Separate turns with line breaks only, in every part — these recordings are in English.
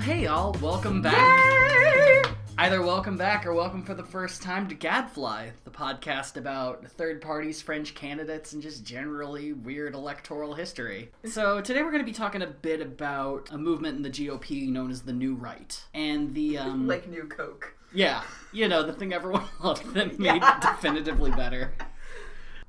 Well, hey y'all, welcome back.
Yay!
Either welcome back or welcome for the first time to Gadfly, the podcast about third parties, French candidates, and just generally weird electoral history. So today we're going to be talking a bit about a movement in the GOP known as the New Right. And the,
Like New Coke.
Yeah, you know, the thing everyone loved that made it definitively better.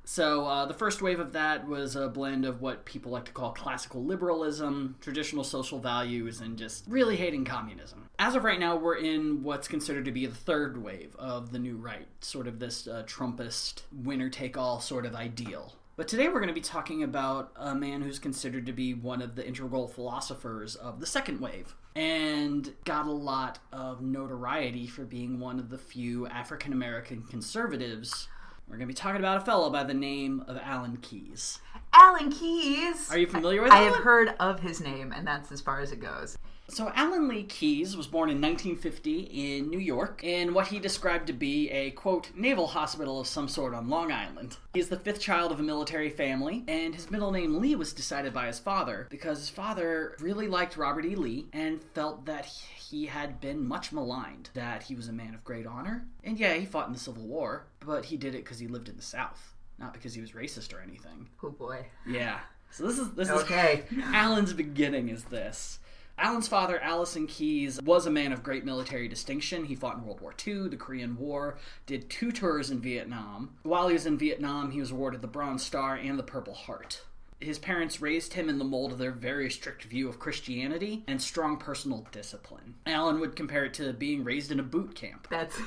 So the first wave of that was a blend of what people like to call classical liberalism, traditional social values, and just really hating communism. As of right now, we're in what's considered to be the third wave of the New Right, sort of this Trumpist, winner-take-all sort of ideal. But today we're going to be talking about a man who's considered to be one of the integral philosophers of the second wave, and got a lot of notoriety for being one of the few African-American conservatives. We're going to be talking about a fellow by the name of Alan Keyes.
Alan Keyes!
Are you familiar with
I
Alan?
have heard of his name, and that's as far as it goes.
So Alan Lee Keyes was born in 1950 in New York in what he described to be a, quote, naval hospital of some sort on Long Island. He's the fifth child of a military family, and his middle name Lee was decided by his father because his father really liked Robert E. Lee and felt that he had been much maligned, that he was a man of great honor. And yeah, he fought in the Civil War, but he did it because he lived in the South, not because he was racist or anything.
Oh boy.
Yeah. So this is
okay.
Alan's beginning is this. Alan's father, Allison Keyes, was a man of great military distinction. He fought in World War II, the Korean War, did 2 tours in Vietnam. While he was in Vietnam, he was awarded the Bronze Star and the Purple Heart. His parents raised him in the mold of their very strict view of Christianity and strong personal discipline. Alan would compare it to being raised in a boot camp.
That's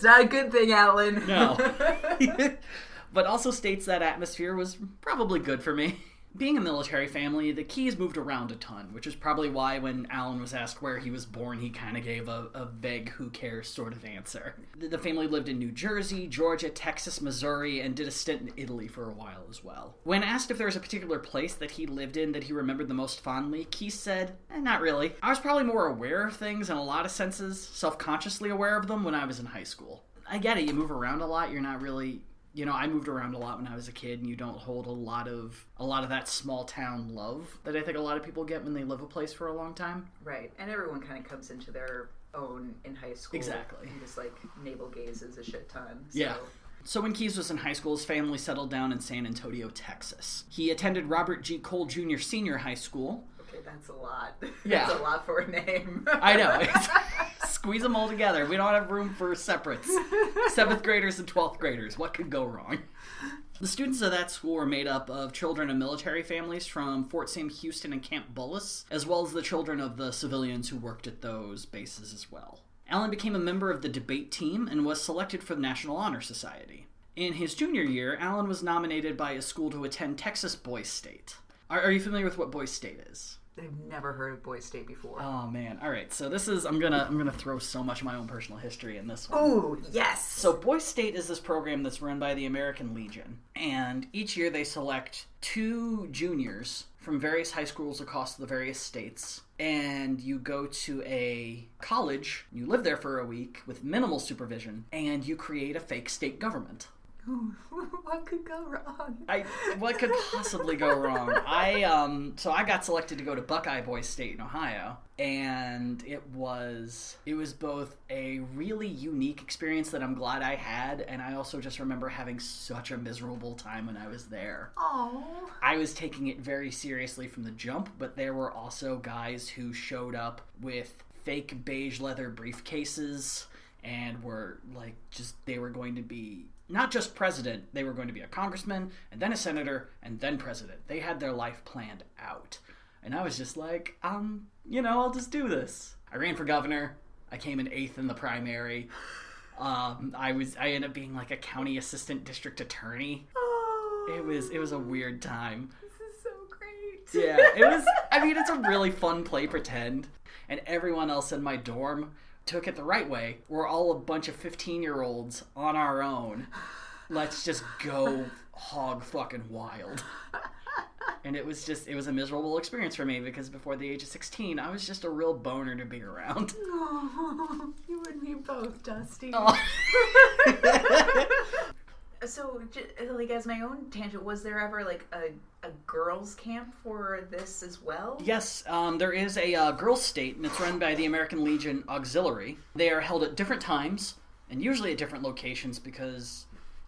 not a good thing, Alan.
No. But also states that atmosphere was probably good for me. Being a military family, the Keyes moved around a ton, which is probably why when Alan was asked where he was born, he kind of gave a vague who cares sort of answer. The family lived in New Jersey, Georgia, Texas, Missouri, and did a stint in Italy for a while as well. When asked if there was a particular place that he lived in that he remembered the most fondly, Keyes said, not really. I was probably more aware of things in a lot of senses, self-consciously aware of them when I was in high school. I get it, you move around a lot, you're not really... You know, I moved around a lot when I was a kid, and you don't hold a lot of that small town love that I think a lot of people get when they live a place for a long time.
Right, and everyone kind of comes into their own in high school.
Exactly.
And just, navel gazes a shit ton. So.
Yeah. So when Keyes was in high school, his family settled down in San Antonio, Texas. He attended Robert G. Cole Jr. Senior High School.
Okay, that's a lot.
Yeah.
That's a lot for a name.
I know. Squeeze them all together. We don't have room for separates. 7th graders and 12th graders. What could go wrong? The students of that school were made up of children of military families from Fort Sam Houston and Camp Bullis, as well as the children of the civilians who worked at those bases as well. Alan became a member of the debate team and was selected for the National Honor Society. In his junior year, Alan was nominated by his school to attend Texas Boys State. Are you familiar with what Boys State is?
I've never heard of Boys State before.
Oh man! All right, so this is I'm gonna throw so much of my own personal history in this one.
Ooh, yes.
So Boys State is this program that's run by the American Legion, and each year they select 2 juniors from various high schools across the various states, and you go to a college, you live there for a week with minimal supervision, and you create a fake state government.
What could go wrong?
What could possibly go wrong? So I got selected to go to Buckeye Boys State in Ohio, and it was both a really unique experience that I'm glad I had, and I also just remember having such a miserable time when I was there.
Oh.
I was taking it very seriously from the jump, but there were also guys who showed up with fake beige leather briefcases and were they were going to be not just president, they were going to be a congressman, and then a senator, and then president. They had their life planned out. And I was just like, I'll just do this. I ran for governor. I came in 8th in the primary. I ended up being like a county assistant district attorney.
Oh.
It was a weird time.
This is so great.
Yeah, it's a really fun play pretend. And everyone else in my dorm took it the right way. We're all a bunch of 15-year-olds on our own. Let's just go hog fucking wild. And it was a miserable experience for me because before the age of 16, I was just a real boner to be around.
Oh, you and me both, Dusty.
Oh.
So, as my own tangent, was there ever, a a girls' camp for this as well?
Yes, there is a girls' state, and it's run by the American Legion Auxiliary. They are held at different times, and usually at different locations because,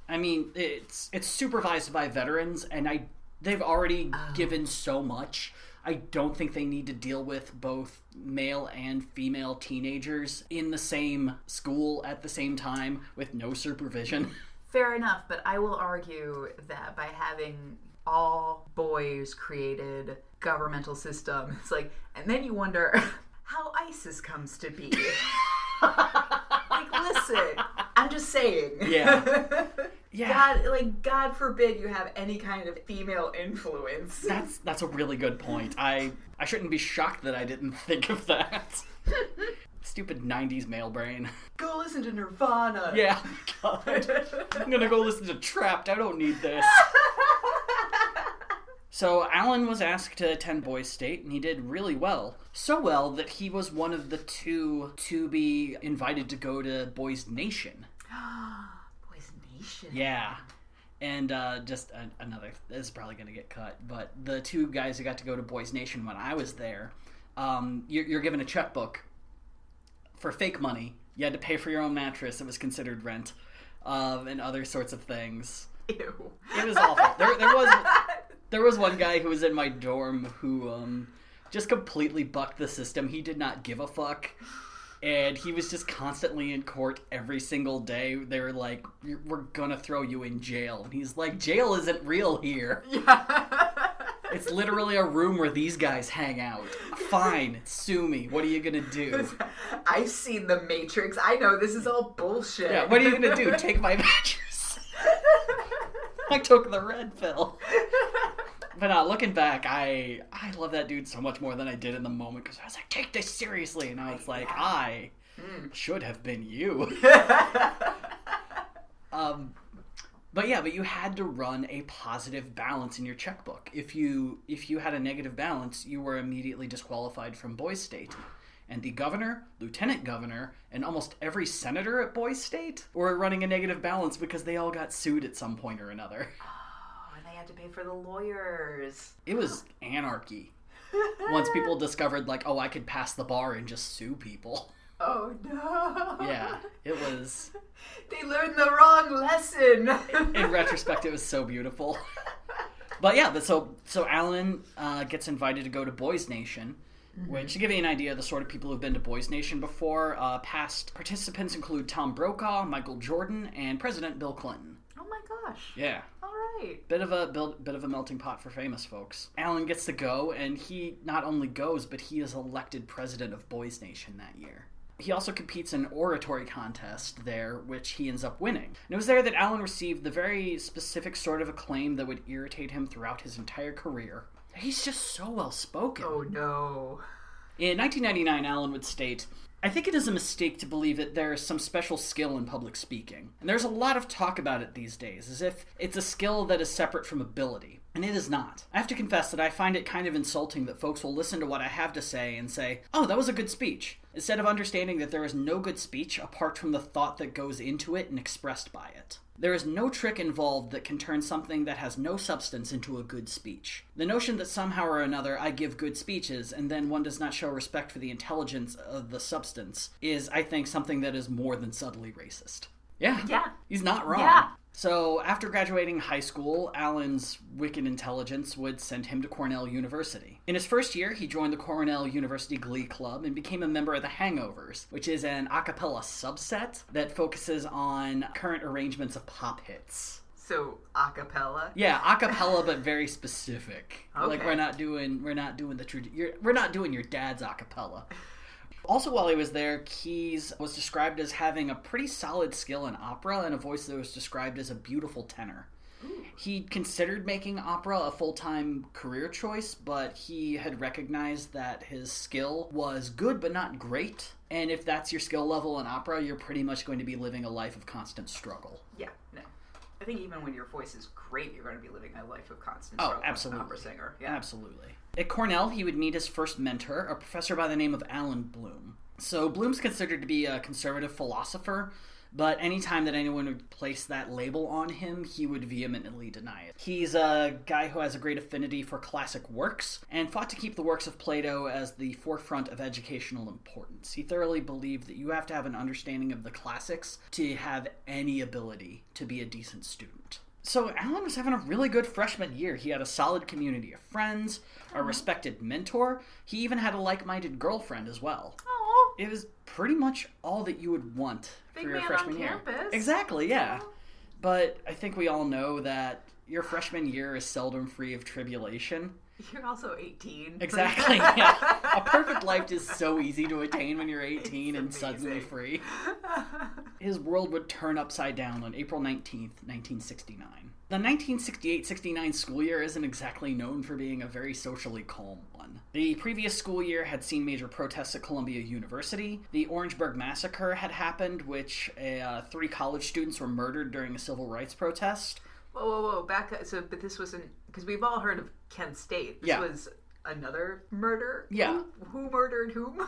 I mean, it's supervised by veterans, and they've already given so much. I don't think they need to deal with both male and female teenagers in the same school at the same time with no supervision.
Fair enough, but I will argue that by having all boys created governmental system, it's like, and then you wonder how ISIS comes to be. Like, listen, I'm just saying.
Yeah. Yeah.
God forbid you have any kind of female influence.
That's a really good point. I shouldn't be shocked that I didn't think of that. Stupid 90s male brain.
Go listen to Nirvana.
Yeah, God. I'm gonna go listen to Trapped. I don't need this. So Alan was asked to attend Boys State, and he did really well. So well that he was one of the 2 to be invited to go to Boys Nation.
Boys Nation?
Yeah. And just another, this is probably going to get cut, but the 2 guys who got to go to Boys Nation when I was there, you're given a checkbook for fake money. You had to pay for your own mattress. It was considered rent, and other sorts of things.
Ew.
It was awful. There was one guy who was in my dorm who just completely bucked the system. He did not give a fuck. And he was just constantly in court every single day. They were like, we're gonna throw you in jail. And he's like, jail isn't real here.
Yeah.
It's literally a room where these guys hang out. Fine, sue me. What are you gonna do?
I've seen The Matrix. I know this is all bullshit.
Yeah, what are you gonna do? Take my mattress? I took the red pill. But looking back, I love that dude so much more than I did in the moment, because I was like, take this seriously, and now it's like, I should have been you. But you had to run a positive balance in your checkbook. If you had a negative balance, you were immediately disqualified from Boys State. And the governor, lieutenant governor, and almost every senator at Boys State were running a negative balance because they all got sued at some point or another.
To pay for the lawyers.
It was anarchy. Once people discovered, like, I could pass the bar and just sue people.
Oh, no.
Yeah, it was...
They learned the wrong lesson.
In retrospect, it was so beautiful. But so Alan gets invited to go to Boys Nation, which, to give you an idea of the sort of people who've been to Boys Nation before, past participants include Tom Brokaw, Michael Jordan, and President Bill Clinton.
Oh my gosh.
Yeah.
All right.
Bit of a melting pot for famous folks. Alan gets to go, and he not only goes, but he is elected president of Boys Nation that year. He also competes in an oratory contest there, which he ends up winning. And it was there that Alan received the very specific sort of acclaim that would irritate him throughout his entire career. He's just so well-spoken.
Oh, no.
In 1999, Alan would state, I think it is a mistake to believe that there is some special skill in public speaking. And there's a lot of talk about it these days, as if it's a skill that is separate from ability. And it is not. I have to confess that I find it kind of insulting that folks will listen to what I have to say and say, oh, that was a good speech, instead of understanding that there is no good speech apart from the thought that goes into it and expressed by it. There is no trick involved that can turn something that has no substance into a good speech. The notion that somehow or another I give good speeches and then one does not show respect for the intelligence of the substance is, I think, something that is more than subtly racist. Yeah. He's not wrong.
Yeah.
So, after graduating high school, Alan's wicked intelligence would send him to Cornell University. In his first year, he joined the Cornell University Glee Club and became a member of the Hangovers, which is an a cappella subset that focuses on current arrangements of pop hits.
So, a cappella?
Yeah, a cappella, but very specific.
Okay.
Like, we're not doing your dad's a cappella. Also, while he was there, Keyes was described as having a pretty solid skill in opera and a voice that was described as a beautiful tenor. Ooh. He considered making opera a full-time career choice, but he had recognized that his skill was good but not great. And if that's your skill level in opera, you're pretty much going to be living a life of constant struggle.
Yeah, no. I think even when your voice is great, you're going to be living a life of constant struggle.
Oh, absolutely.
As an opera singer. Yeah.
Absolutely. At Cornell, he would meet his first mentor, a professor by the name of Alan Bloom. So Bloom's considered to be a conservative philosopher, But anytime that anyone would place that label on him, he would vehemently deny it. He's a guy who has a great affinity for classic works, and fought to keep the works of Plato as the forefront of educational importance. He thoroughly believed that you have to have an understanding of the classics to have any ability to be a decent student. So Alan was having a really good freshman year. He had a solid community of friends, a respected mentor. He even had a like-minded girlfriend as well.
Oh,
It was pretty much all that you would want
big
for your
man
freshman
on
year.
campus.
Exactly, yeah.
Oh.
But I think we all know that your freshman year is seldom free of tribulation.
You're also 18.
Exactly, yeah. A perfect life is so easy to attain when you're 18 and
It's
suddenly
amazing.
free. His world would turn upside down on April 19th, 1969. The 1968-69 school year isn't exactly known for being a very socially calm one. The previous school year had seen major protests at Columbia University. The Orangeburg Massacre had happened, which 3 college students were murdered during a civil rights protest.
Whoa, back up. So, but this wasn't, because we've all heard of Kent State. This
Yeah.
was another murder?
Yeah.
Who murdered whom?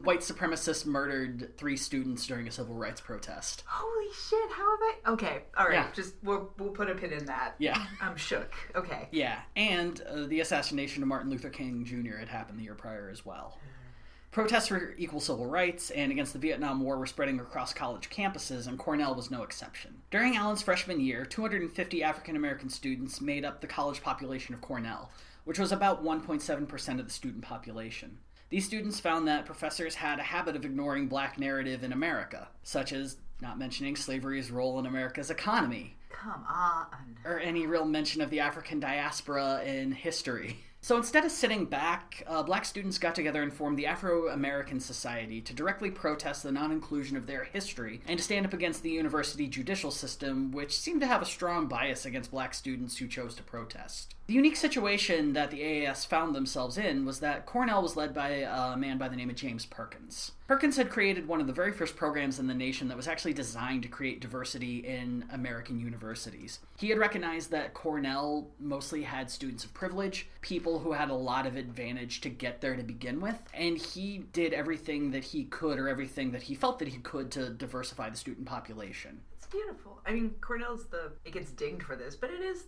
White supremacists murdered 3 students during a civil rights protest.
Holy shit, how have I... Okay, alright,
Yeah.
just, we'll put a pin in that.
Yeah.
I'm shook. Okay.
Yeah, and the assassination of Martin Luther King Jr. had happened the year prior as well. Protests for equal civil rights and against the Vietnam War were spreading across college campuses, and Cornell was no exception. During Allen's freshman year, 250 African-American students made up the college population of Cornell, which was about 1.7% of the student population. These students found that professors had a habit of ignoring black narrative in America, such as not mentioning slavery's role in America's economy,
Come on.
or any real mention of the African diaspora in history. So instead of sitting back, black students got together and formed the Afro-American Society to directly protest the non-inclusion of their history and to stand up against the university judicial system, which seemed to have a strong bias against black students who chose to protest. The unique situation that the AAS found themselves in was that Cornell was led by a man by the name of James Perkins. Perkins had created one of the very first programs in the nation that was actually designed to create diversity in American universities. He had recognized that Cornell mostly had students of privilege, people who had a lot of advantage to get there to begin with, and he did everything that he could, or everything that he felt that he could, to diversify the student population.
It's beautiful. I mean, Cornell's it gets dinged for this, but it is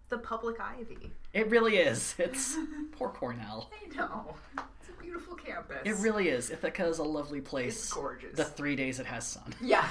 the public ivy.
It really is. It's poor Cornell.
I know. It's a beautiful campus.
It really is. Ithaca is a lovely place.
It's gorgeous.
The 3 days it has sun.
Yeah.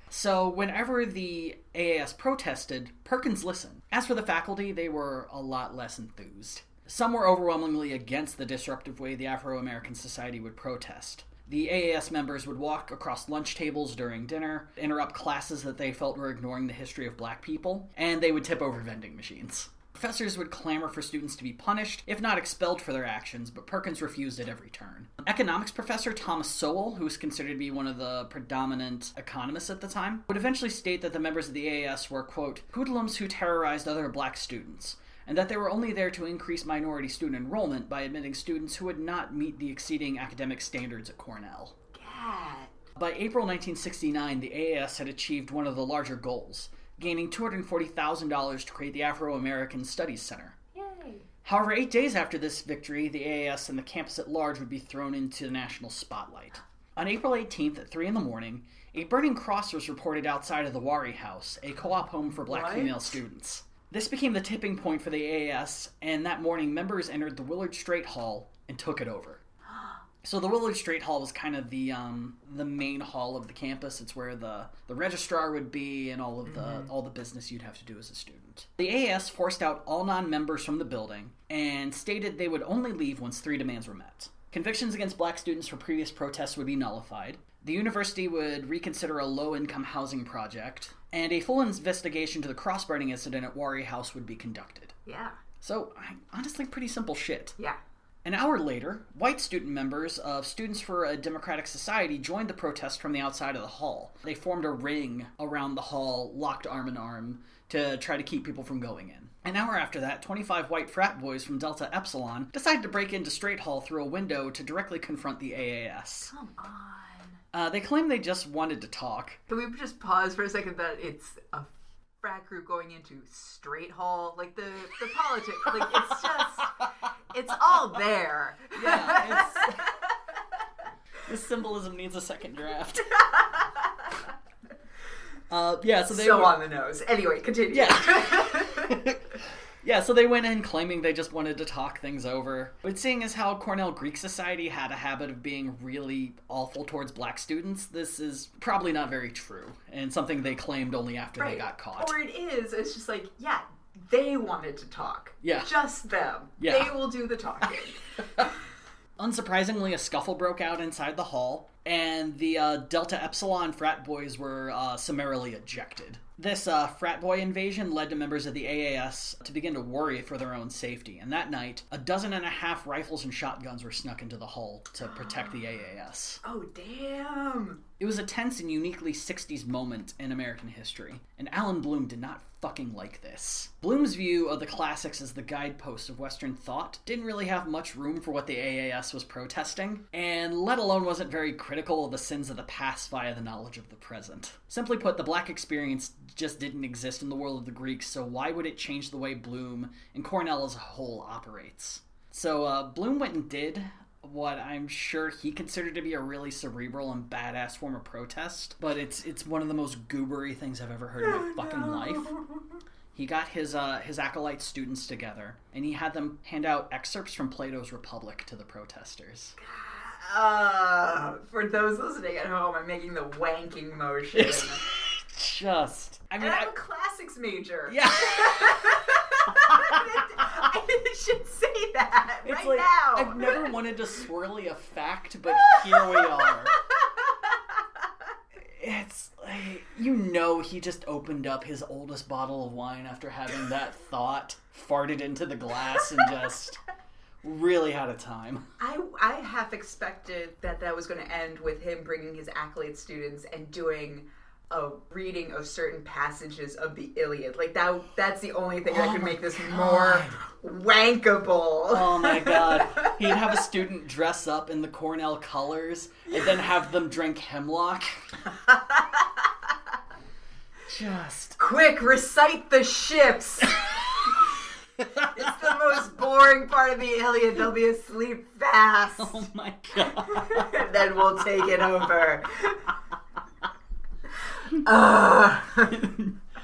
So whenever the AAS protested, Perkins listened. As for the faculty, they were a lot less enthused. Some were overwhelmingly against the disruptive way the Afro-American Society would protest. The AAS members would walk across lunch tables during dinner, interrupt classes that they felt were ignoring the history of black people, and they would tip over vending machines. Professors would clamor for students to be punished, if not expelled for their actions, but Perkins refused at every turn. Economics professor Thomas Sowell, who was considered to be one of the predominant economists at the time, would eventually state that the members of the AAS were, quote, hoodlums who terrorized other black students, and that they were only there to increase minority student enrollment by admitting students who would not meet the exceeding academic standards at Cornell.
God.
By April 1969, the AAS had achieved one of the larger goals, gaining $240,000 to create the Afro-American Studies Center.
Yay.
However, 8 days after this victory, the AAS and the campus at large would be thrown into the national spotlight. On April 18th at 3 a.m, a burning cross was reported outside of the Wari House, a co-op home for black female students. This became the tipping point for the AAS, and that morning members entered the Willard Straight Hall and took it over. So the Willard Straight Hall was kind of the main hall of the campus. It's where the registrar would be and all the business you'd have to do as a student. The AAS forced out all non-members from the building and stated they would only leave once 3 demands were met. Convictions against black students for previous protests would be nullified. The university would reconsider a low-income housing project, and a full investigation to the cross-burning incident at Wari House would be conducted.
Yeah.
So, honestly, pretty simple shit.
Yeah.
An hour later, white student members of Students for a Democratic Society joined the protest from the outside of the hall. They formed a ring around the hall, locked arm in arm, to try to keep people from going in. An hour after that, 25 white frat boys from Delta Epsilon decided to break into Straight Hall through a window to directly confront the AAS.
Come on.
They claimed they just wanted to talk.
Can we just pause for a second that it's a frat group going into Straight Hall? Like the politics, like it's just, it's all there.
Yeah, this symbolism needs a second draft. So they
so on the nose. Anyway, continue.
Yeah. Yeah, so they went in claiming they just wanted to talk things over. But seeing as how Cornell Greek Society had a habit of being really awful towards black students, this is probably not very true, and something they claimed only after they got caught.
Or it's just like, yeah, they wanted to talk.
Yeah.
Just them.
Yeah.
They will do the talking.
Unsurprisingly, a scuffle broke out inside the hall, and the Delta Epsilon frat boys were summarily ejected. This frat boy invasion led to members of the AAS to begin to worry for their own safety, and that night, 12.5 rifles and shotguns were snuck into the hull to protect the AAS.
Oh, damn!
It was a tense and uniquely 60s moment in American history, and Alan Bloom did not fucking like this. Bloom's view of the classics as the guidepost of Western thought didn't really have much room for what the AAS was protesting, and let alone wasn't very critical of the sins of the past via the knowledge of the present. Simply put, the black experience just didn't exist in the world of the Greeks, so why would it change the way Bloom and Cornell as a whole operates? So Bloom went and did what I'm sure he considered to be a really cerebral and badass form of protest, but it's one of the most goobery things I've ever heard in my fucking life. He got his acolyte students together, and he had them hand out excerpts from Plato's Republic to the protesters.
For those listening at home, I'm making the wanking motion.
I'm
a classics major.
Yeah.
I should say that now.
I've never wanted to swirly a fact, but here we are. It's like, he just opened up his oldest bottle of wine after having that thought, farted into the glass, and just really had a time.
I half expected that was going to end with him bringing his acolyte students and doing a reading of certain passages of the Iliad. Like, that's the only thing that could make this more wankable.
Oh my god. He'd have a student dress up in the Cornell colors and then have them drink hemlock. Just...
Quick, recite the ships! It's the most boring part of the Iliad. They'll be asleep fast.
Oh my god.
And then we'll take it over.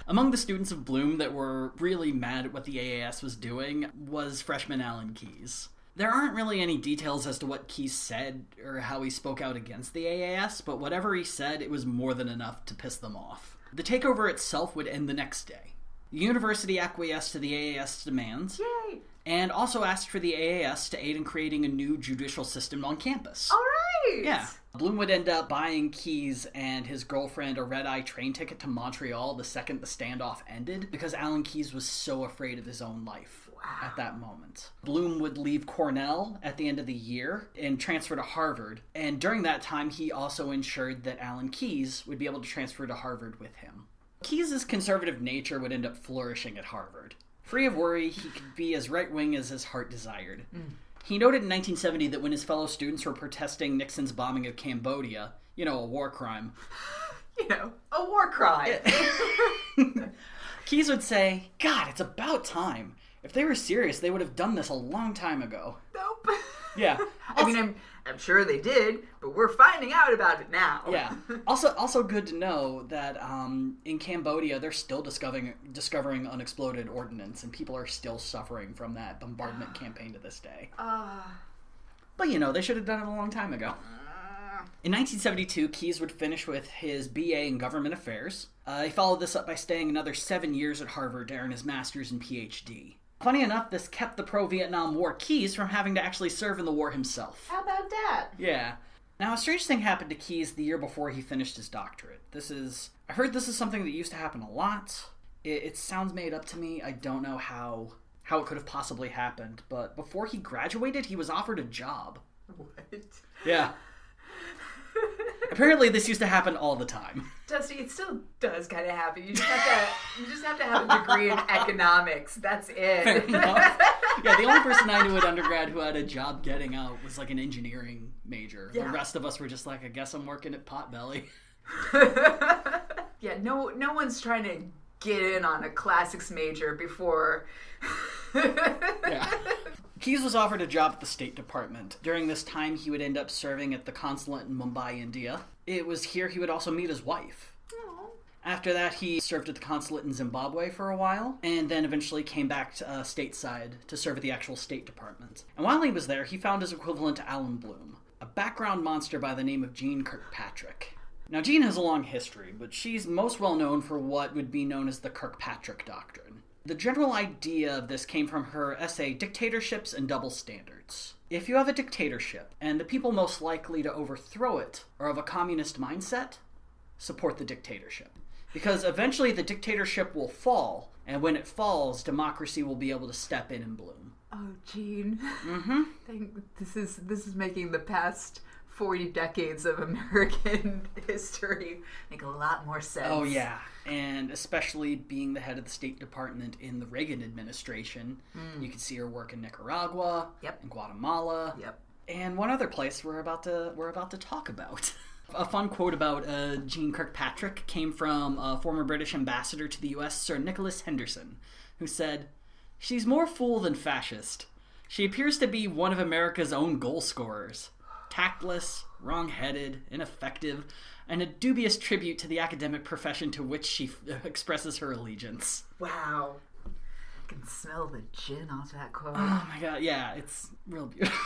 Among the students of Bloom that were really mad at what the AAS was doing was freshman Alan Keyes. There aren't really any details as to what Keyes said or how he spoke out against the AAS, but whatever he said, it was more than enough to piss them off. The takeover itself would end the next day. The university acquiesced to the AAS demands.
Yay!
And also asked for the AAS to aid in creating a new judicial system on campus.
All right!
Yeah. Bloom would end up buying Keyes and his girlfriend a red-eye train ticket to Montreal the second the standoff ended because Alan Keyes was so afraid of his own life at that moment. Bloom would leave Cornell at the end of the year and transfer to Harvard, and during that time he also ensured that Alan Keyes would be able to transfer to Harvard with him. Keyes' conservative nature would end up flourishing at Harvard. Free of worry, he could be as right-wing as his heart desired. He noted in 1970 that when his fellow students were protesting Nixon's bombing of Cambodia, a war crime.
A war crime.
Keyes would say, God, it's about time. If they were serious, they would have done this a long time ago.
Nope.
Yeah.
I mean, I'm sure they did, but we're finding out about it now.
Yeah. Also good to know that in Cambodia, they're still discovering unexploded ordnance, and people are still suffering from that bombardment campaign to this day. But they should have done it a long time ago. In 1972, Keyes would finish with his BA in Government Affairs. He followed this up by staying another 7 years at Harvard to earn his master's and PhD. Funny enough, this kept the pro-Vietnam War Keyes from having to actually serve in the war himself.
How about that?
Yeah. Now, a strange thing happened to Keyes the year before he finished his doctorate. I heard this is something that used to happen a lot. It sounds made up to me. I don't know how it could have possibly happened, but before he graduated, he was offered a job.
What?
Yeah. Apparently, this used to happen all the time.
Dusty, it still does kind of happen. You just have to have a degree in economics. That's it.
Fair enough. Yeah, the only person I knew at undergrad who had a job getting out was like an engineering major. Yeah. The rest of us were just like, I guess I'm working at Potbelly.
Yeah, no one's trying to get in on a classics major before.
Yeah. Keyes was offered a job at the State Department. During this time, he would end up serving at the consulate in Mumbai, India. It was here he would also meet his wife.
Aww.
After that, he served at the consulate in Zimbabwe for a while, and then eventually came back to, stateside to serve at the actual State Department. And while he was there, he found his equivalent to Alan Bloom, a background monster by the name of Jean Kirkpatrick. Now, Jean has a long history, but she's most well known for what would be known as the Kirkpatrick Doctrine. The general idea of this came from her essay, Dictatorships and Double Standards. If you have a dictatorship, and the people most likely to overthrow it are of a communist mindset, support the dictatorship. Because eventually the dictatorship will fall, and when it falls, democracy will be able to step in and bloom.
Oh, Gene.
Mm-hmm.
This is making the past 40 decades of American history make a lot more sense.
Oh, yeah. And especially being the head of the State Department in the Reagan administration, you can see her work in Nicaragua, and Guatemala, and one other place we're about to talk about. A fun quote about Jean Kirkpatrick came from a former British ambassador to the U.S., Sir Nicholas Henderson, who said, "She's more fool than fascist. She appears to be one of America's own goal scorers. Tactless, wrong-headed, ineffective, and a dubious tribute to the academic profession to which she expresses her allegiance."
Wow.
I can smell the gin off that quote.
Oh my god, yeah, it's real beautiful.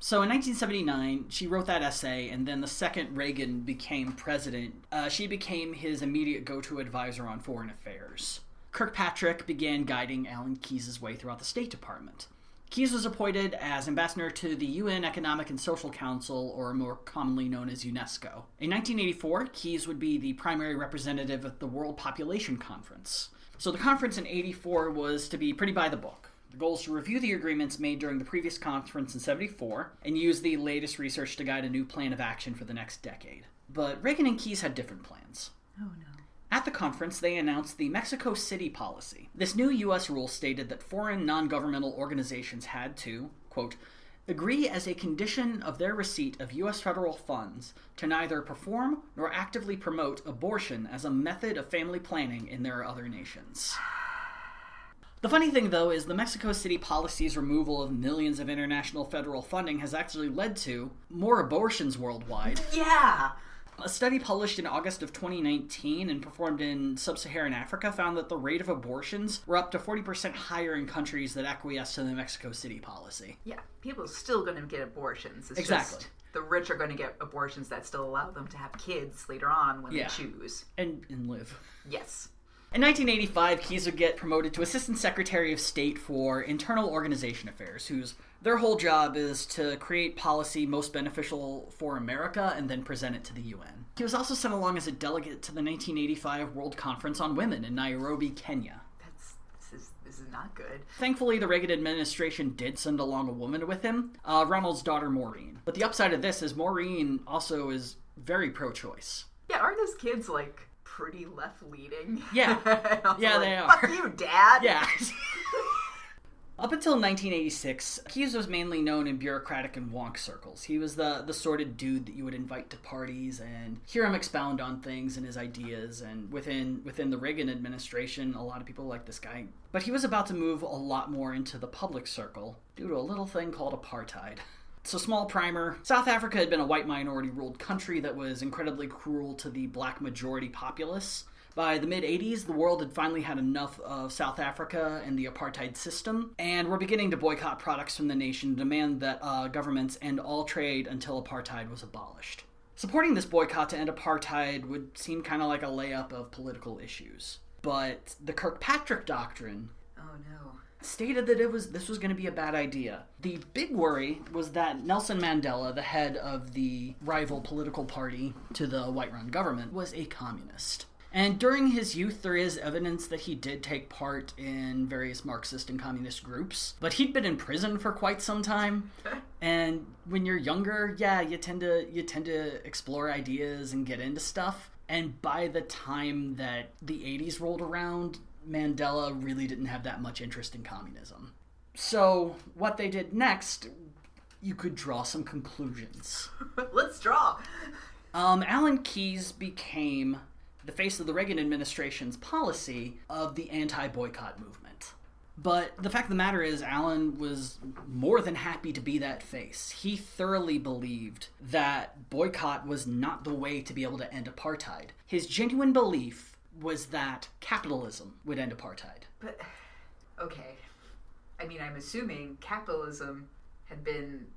So in 1979, she wrote that essay, and then the second Reagan became president, she became his immediate go-to advisor on foreign affairs. Kirkpatrick began guiding Alan Keyes' way throughout the State Department. Keyes was appointed as ambassador to the UN Economic and Social Council, or more commonly known as UNESCO. In 1984, Keyes would be the primary representative at the World Population Conference. So the conference in 84 was to be pretty by the book. The goal is to review the agreements made during the previous conference in 74 and use the latest research to guide a new plan of action for the next decade. But Reagan and Keyes had different plans.
Oh no.
At the conference, they announced the Mexico City policy. This new U.S. rule stated that foreign non-governmental organizations had to, quote, agree as a condition of their receipt of U.S. federal funds to neither perform nor actively promote abortion as a method of family planning in their other nations. The funny thing, though, is the Mexico City policy's removal of millions of international federal funding has actually led to more abortions worldwide.
Yeah!
A study published in August of 2019 and performed in sub-Saharan Africa found that the rate of abortions were up to 40% higher in countries that acquiesced to the Mexico City policy.
Yeah, people are still going to get abortions. It's
exactly.
Just the rich are going to get abortions that still allow them to have kids later on when they choose.
And live.
Yes.
In 1985, Keyes would get promoted to Assistant Secretary of State for Internal Organization Affairs, their whole job is to create policy most beneficial for America and then present it to the UN. He was also sent along as a delegate to the 1985 World Conference on Women in Nairobi, Kenya.
This is not good.
Thankfully, the Reagan administration did send along a woman with him, Ronald's daughter Maureen. But the upside of this is Maureen also is very pro-choice.
Yeah, aren't his kids, like, pretty left-leaning?
Yeah. Yeah,
like,
they are.
Fuck you, Dad!
Yeah. Up until 1986, Keyes was mainly known in bureaucratic and wonk circles. He was the sort of dude that you would invite to parties and hear him expound on things and his ideas, and within the Reagan administration, a lot of people liked this guy. But he was about to move a lot more into the public circle due to a little thing called apartheid. So, small primer, South Africa had been a white minority-ruled country that was incredibly cruel to the black majority populace. By the mid-'80s, the world had finally had enough of South Africa and the apartheid system, and were beginning to boycott products from the nation, demand that governments end all trade until apartheid was abolished. Supporting this boycott to end apartheid would seem kind of like a layup of political issues. But the Kirkpatrick Doctrine stated that this was going to be a bad idea. The big worry was that Nelson Mandela, the head of the rival political party to the white-run government, was a communist. And during his youth, there is evidence that he did take part in various Marxist and communist groups, but he'd been in prison for quite some time. And when you're younger, you tend to explore ideas and get into stuff. And by the time that the 80s rolled around, Mandela really didn't have that much interest in communism. So what they did next, you could draw some conclusions.
Let's draw.
Alan Keyes became the face of the Reagan administration's policy of the anti-boycott movement. But the fact of the matter is, Allen was more than happy to be that face. He thoroughly believed that boycott was not the way to be able to end apartheid. His genuine belief was that capitalism would end apartheid.
But, okay. I mean, I'm assuming capitalism had been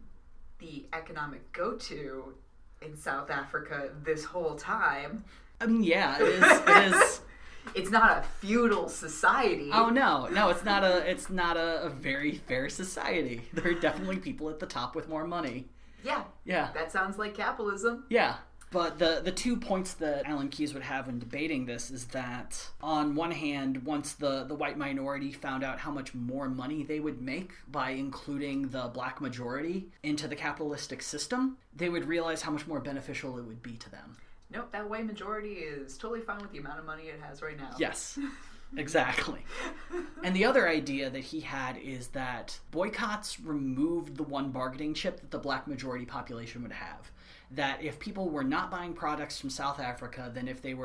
the economic go-to in South Africa this whole time.
I mean, yeah, it is.
It's not a feudal society.
Oh no, it's not a very fair society. There are definitely people at the top with more money.
Yeah. That sounds like capitalism.
Yeah. But the 2 points that Alan Keyes would have when debating this is that, on one hand, once the white minority found out how much more money they would make by including the black majority into the capitalistic system, they would realize how much more beneficial it would be to them.
Nope, that white majority is totally fine with the amount of money it has right now.
Yes, exactly. And the other idea that he had is that boycotts removed the one bargaining chip that the black majority population would have. That if people were not buying products from South Africa, then if the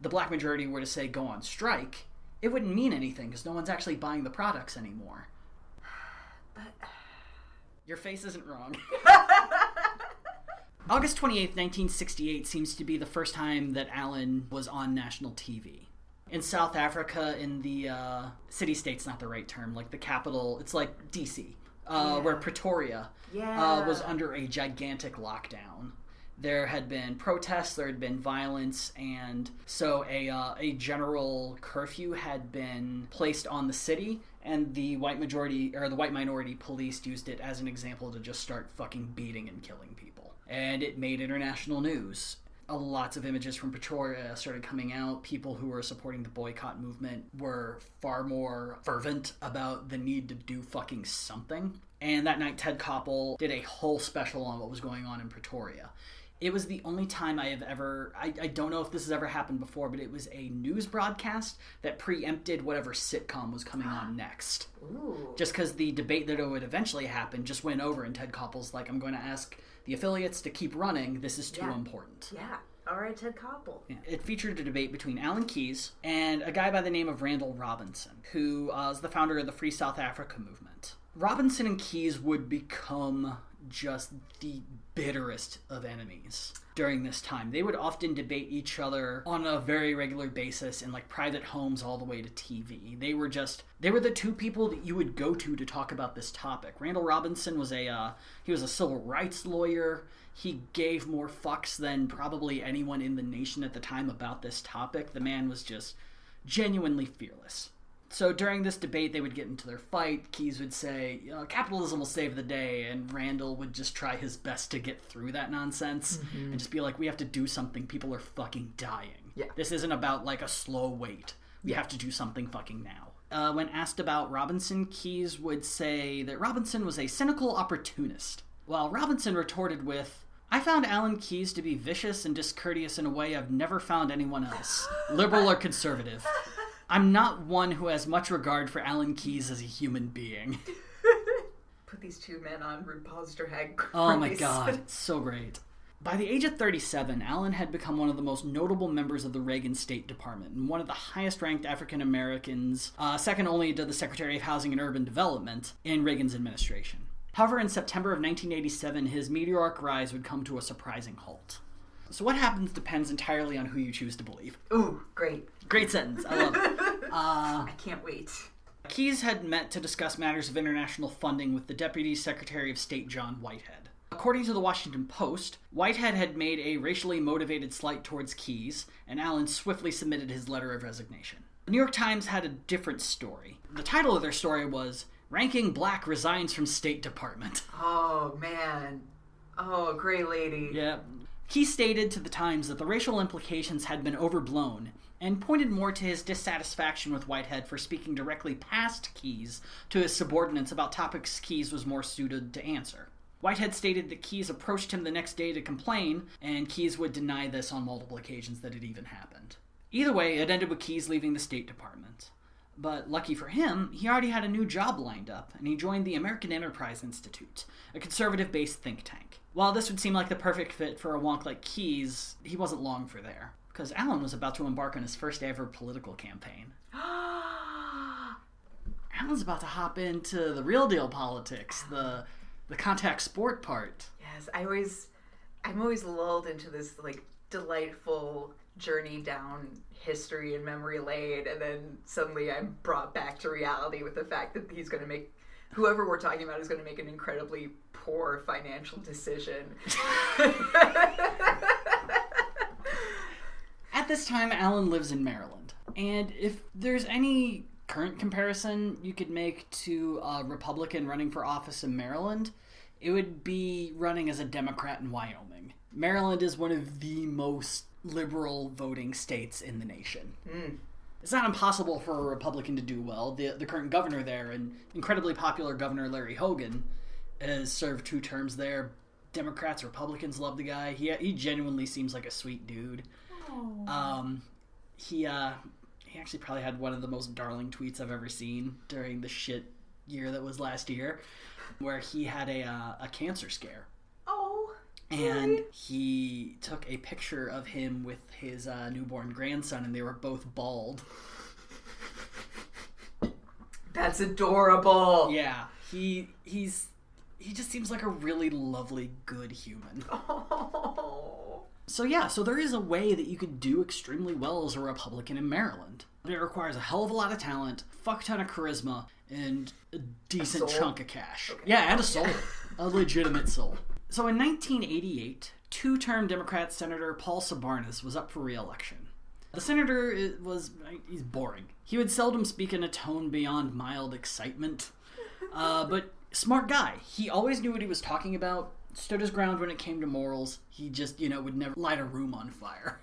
black majority were to say go on strike, it wouldn't mean anything because no one's actually buying the products anymore.
But
your face isn't wrong. August 28th, 1968 seems to be the first time that Allen was on national TV. In South Africa, in the city-state's not the right term, like the capital, it's like D.C., where Pretoria was under a gigantic lockdown. There had been protests, there had been violence, and so a general curfew had been placed on the city, and the white minority police used it as an example to just start fucking beating and killing people. And it made international news. Lots of images from Pretoria started coming out. People who were supporting the boycott movement were far more fervent about the need to do fucking something. And that night, Ted Koppel did a whole special on what was going on in Pretoria. It was the only time I have ever... I don't know if this has ever happened before, but it was a news broadcast that preempted whatever sitcom was coming on next.
Ooh.
Just because the debate that would eventually happen just went over, and Ted Koppel's like, I'm going to ask the affiliates to keep running. This is too important.
Yeah. All right, Ted Koppel.
Yeah. It featured a debate between Alan Keyes and a guy by the name of Randall Robinson, who is the founder of the Free South Africa movement. Robinson and Keyes would become just the bitterest of enemies during this time. They would often debate each other on a very regular basis in like private homes all the way to TV. They were the two people that you would go to talk about this topic. Randall Robinson was a civil rights lawyer. He gave more fucks than probably anyone in the nation at the time about this topic. The man was just genuinely fearless. So during this debate, they would get into their fight. Keyes would say, capitalism will save the day, and Randall would just try his best to get through that nonsense and just be like, we have to do something. People are fucking dying.
Yeah.
This isn't about like a slow wait. We have to do something fucking now. When asked about Robinson, Keyes would say that Robinson was a cynical opportunist, while Robinson retorted with, I found Alan Keyes to be vicious and discourteous in a way I've never found anyone else, liberal or conservative. I'm not one who has much regard for Alan Keyes as a human being.
Put these two men on RuPaul's Drag Race.
Oh my god, it's so great. By the age of 37, Allen had become one of the most notable members of the Reagan State Department and one of the highest-ranked African Americans, second only to the Secretary of Housing and Urban Development, in Reagan's administration. However, in September of 1987, his meteoric rise would come to a surprising halt. So what happens depends entirely on who you choose to believe.
Ooh, great.
Great sentence. I love it.
I can't wait.
Keyes had met to discuss matters of international funding with the Deputy Secretary of State John Whitehead. According to the Washington Post, Whitehead had made a racially motivated slight towards Keyes, and Allen swiftly submitted his letter of resignation. The New York Times had a different story. The title of their story was, Ranking Black Resigns from State Department.
Oh, man. Oh, great lady.
Yeah. Keyes stated to the Times that the racial implications had been overblown, and pointed more to his dissatisfaction with Whitehead for speaking directly past Keyes to his subordinates about topics Keyes was more suited to answer. Whitehead stated that Keyes approached him the next day to complain, and Keyes would deny this on multiple occasions that it even happened. Either way, it ended with Keyes leaving the State Department. But lucky for him, he already had a new job lined up, and he joined the American Enterprise Institute, a conservative-based think tank. While this would seem like the perfect fit for a wonk like Keyes, he wasn't long for there, because Allen was about to embark on his first ever political campaign. Alan's about to hop into the real deal politics, the contact sport part.
Yes, I'm always lulled into this like delightful journey down history and memory lane, and then suddenly I'm brought back to reality with the fact that he's going to make, whoever we're talking about is going to make an incredibly poor financial decision.
At this time, Alan lives in Maryland. And if there's any current comparison you could make to a Republican running for office in Maryland, it would be running as a Democrat in Wyoming. Maryland is one of the most liberal voting states in the nation. It's not impossible for a Republican to do well. The current governor there, and incredibly popular Governor Larry Hogan, has served 2 terms there. Democrats, Republicans love the guy. He genuinely seems like a sweet dude. He actually probably had one of the most darling tweets I've ever seen during the shit year that was last year, where he had a cancer scare. And he took a picture of him with his newborn grandson, and they were both bald.
That's adorable.
Yeah, he just seems like a really lovely, good human. So there is a way that you could do extremely well as a Republican in Maryland. But it requires a hell of a lot of talent, fuck ton of charisma, and a decent chunk of cash. Okay. Yeah, and a soul. A legitimate soul. So in 1988, 2-term Democrat Senator Paul Sabarnis was up for re-election. The senator he's boring. He would seldom speak in a tone beyond mild excitement. But smart guy. He always knew what he was talking about, stood his ground when it came to morals. He just, would never light a room on fire.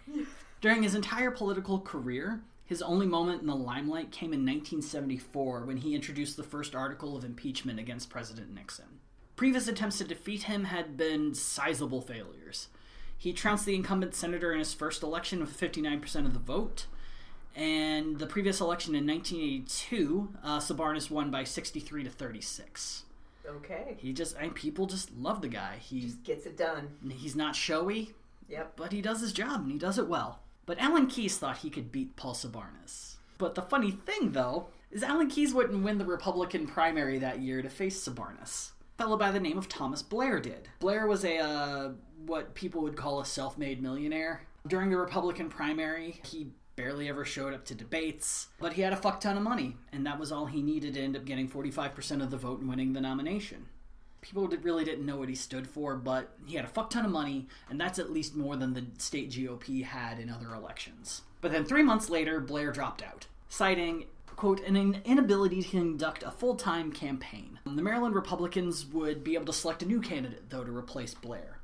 During his entire political career, his only moment in the limelight came in 1974 when he introduced the first article of impeachment against President Nixon. Previous attempts to defeat him had been sizable failures. He trounced the incumbent senator in his first election with 59% of the vote, and the previous election in 1982, Sabarnis won by 63 to 36.
Okay.
People just love the guy. He
just gets it done.
He's not showy.
Yep.
But he does his job, and he does it well. But Alan Keyes thought he could beat Paul Sabarnis. But the funny thing, though, is Alan Keyes wouldn't win the Republican primary that year to face Sabarnis. A fellow by the name of Thomas Blair did. Blair was what people would call a self-made millionaire. During the Republican primary, he barely ever showed up to debates, but he had a fuck ton of money, and that was all he needed to end up getting 45% of the vote and winning the nomination. People really didn't know what he stood for, but he had a fuck ton of money, and that's at least more than the state GOP had in other elections. But then 3 months later, Blair dropped out, citing, quote, an inability to conduct a full-time campaign. The Maryland Republicans would be able to select a new candidate, though, to replace Blair.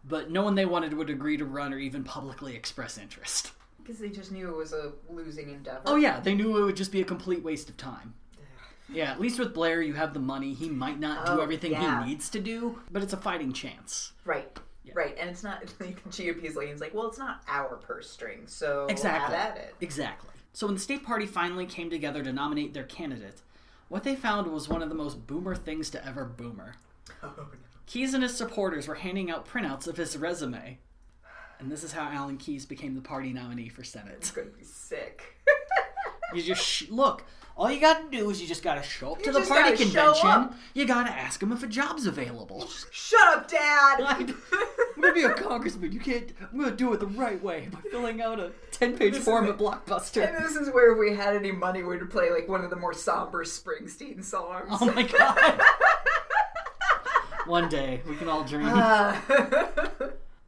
But no one they wanted would agree to run or even publicly express interest.
Because they just knew it was a losing endeavor.
Oh yeah, they knew it would just be a complete waste of time. Yeah, at least with Blair, you have the money. He might not do everything he needs to do, but it's a fighting chance.
Right. Yeah. Right, and it's not, GOP's lean's like, well, it's not our purse string, so
exactly.
have at it.
Exactly. So when the state party finally came together to nominate their candidate, what they found was one of the most boomer things to ever boomer.
Oh, no.
Keyes and his supporters were handing out printouts of his resume. And this is how Alan Keyes became the party nominee for Senate.
It's going to be sick.
You just, look, all you got to do is you just got to show up to the party convention. You got to ask them if a job's available.
Shut up, Dad!
I'm going to be a congressman. I'm going to do it the right way by filling out a 10-page form at Blockbuster.
And this is where if we had any money, we'd play like one of the more somber Springsteen songs.
Oh my God. One day, we can all dream.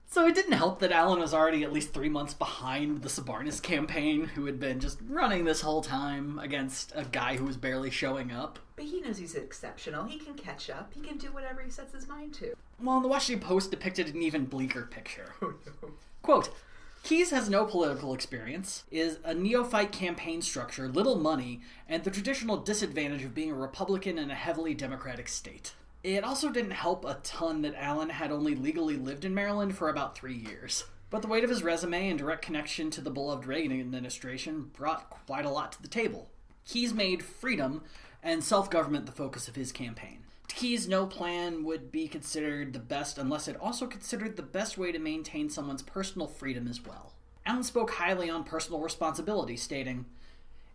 So it didn't help that Alan was already at least 3 months behind the Sabarnis campaign, who had been just running this whole time against a guy who was barely showing up.
But he knows he's exceptional. He can catch up. He can do whatever he sets his mind to.
Well, the Washington Post depicted an even bleaker picture.
Oh, no.
Quote, Keyes has no political experience, is a neophyte campaign structure, little money, and the traditional disadvantage of being a Republican in a heavily Democratic state. It also didn't help a ton that Alan had only legally lived in Maryland for about 3 years. But the weight of his resume and direct connection to the beloved Reagan administration brought quite a lot to the table. Keyes made freedom and self-government the focus of his campaign. To Keyes, no plan would be considered the best unless it also considered the best way to maintain someone's personal freedom as well. Alan spoke highly on personal responsibility, stating,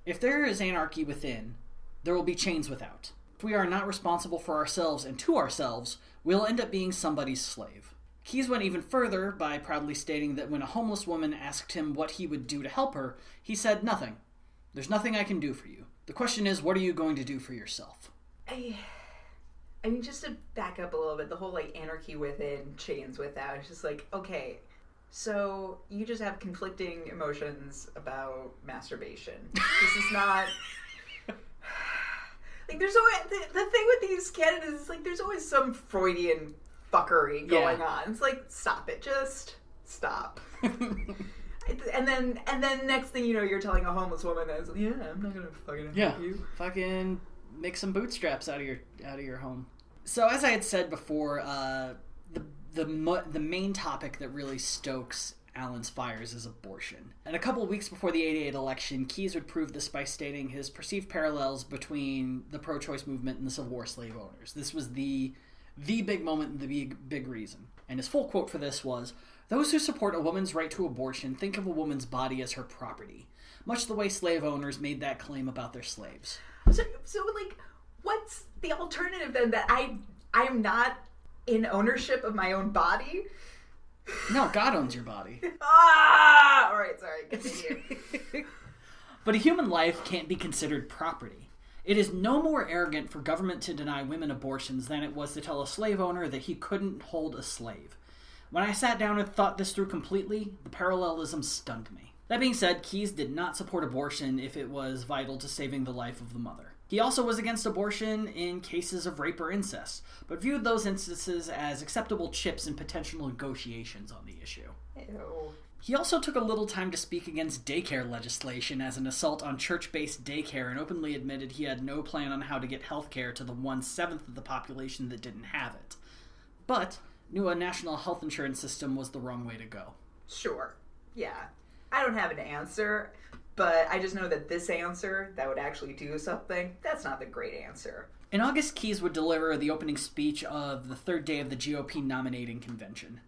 "If there is anarchy within, There will be chains without. If we are not responsible for ourselves and to ourselves, we'll end up being somebody's slave. Keyes went even further by proudly stating that when a homeless woman asked him what he would do to help her, he said, "Nothing. There's nothing I can do for you. The question is, what are you going to do for yourself?"
I mean, just to back up a little bit, the whole, like, anarchy within, chains without, it's just like, okay, so you just have conflicting emotions about masturbation. This is not... Like, there's always... The thing with these candidates is, like, there's always some Freudian fuckery going on. It's like, stop it. Just stop. And then next thing you know, you're telling a homeless woman that, yeah, I'm not gonna fucking help you.
Fucking make some bootstraps out of your home. So as I had said before, the main topic that really stokes Allen's fires is abortion. And a couple of weeks before the '88 election, Keyes would prove this by stating his perceived parallels between the pro-choice movement and the Civil War slave owners. This was the big moment and the big reason. And his full quote for this was, "Those who support a woman's right to abortion think of a woman's body as her property, much the way slave owners made that claim about their slaves."
So like, what's the alternative then? That I'm not in ownership of my own body?
No, God owns your body.
All right, sorry, continue.
But a human life can't be considered property. It is no more arrogant for government to deny women abortions than it was to tell a slave owner that he couldn't hold a slave. When I sat down and thought this through completely, the parallelism stunned me. That being said, Keyes did not support abortion if it was vital to saving the life of the mother. He also was against abortion in cases of rape or incest, but viewed those instances as acceptable chips in potential negotiations on the issue.
Ew.
He also took a little time to speak against daycare legislation as an assault on church-based daycare and openly admitted he had no plan on how to get health care to the 1/7 of the population that didn't have it. But knew a national health insurance system was the wrong way to go.
Sure. Yeah. I don't have an answer, but I just know that this answer that would actually do something, that's not the great answer.
In August, Keyes would deliver the opening speech of the third day of the GOP nominating convention.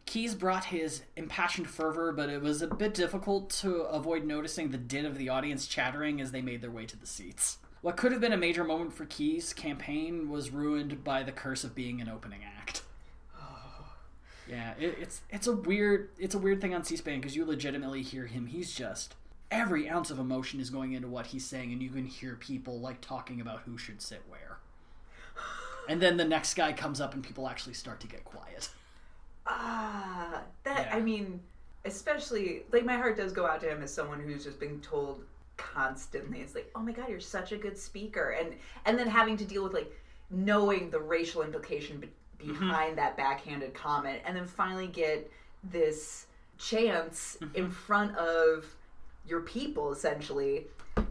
Keyes brought his impassioned fervor, but it was a bit difficult to avoid noticing the din of the audience chattering as they made their way to the seats. What could have been a major moment for Keyes' campaign was ruined by the curse of being an opening act. Yeah, it's a weird thing on C-SPAN because you legitimately hear him. He's just, every ounce of emotion is going into what he's saying, and you can hear people like talking about who should sit where. And then the next guy comes up and people actually start to get quiet.
I mean, especially, like, my heart does go out to him as someone who's just been told constantly, it's like, oh my god, you're such a good speaker, and then having to deal with, like, knowing the racial implication behind that backhanded comment, and then finally get this chance in front of your people, essentially, and